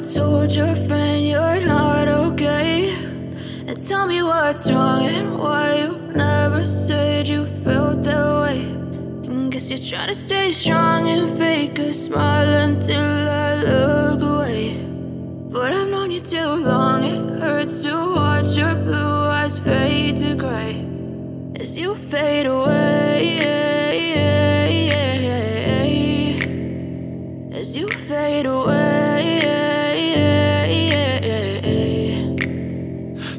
told your friend you're not okay, and tell me what's wrong and why you never said you felt that way. And guess you're trying to stay strong and fake a smile until I look away. But I've known you too long, it hurts to watch your blue eyes fade to gray as you fade away, as you fade away.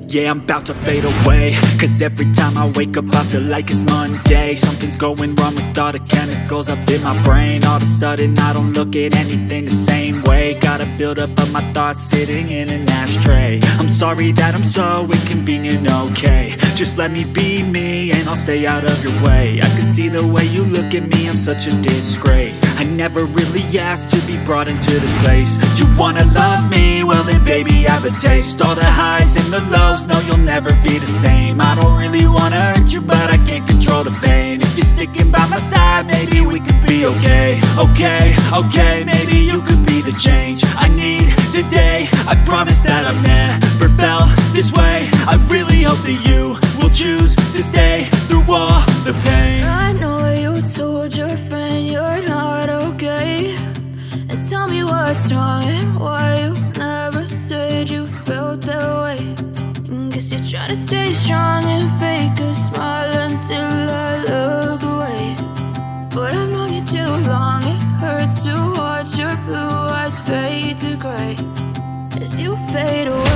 Yeah, I'm about to fade away, cause every time I wake up I feel like it's Monday. Something's going wrong with all the chemicals up in my brain. All of a sudden I don't look at anything the same way. Got a buildup of my thoughts sitting in an ashtray. I'm sorry that I'm so inconvenient, okay. Just let me be me and I'll stay out of your way. I can see the way you look at me, I'm such a disgrace. I never really asked to be brought into this place. You wanna love me? Well then baby, have a taste. All the highs and the lows, no, you'll never be the same. I don't really wanna hurt you, but I can't control the pain. If you're sticking by my side, maybe we could be okay. Okay, maybe you could be the change I need today. I promise that I've never felt this way. I really hope that you will choose to stay through all the pain. I know you told your friend you're not okay, and tell me what's wrong and why you never said you felt that way. Guess you're trying to stay strong and fake a smile until I look away. But I've known you too long, it hurts to watch your blue eyes fade to gray as you fade away.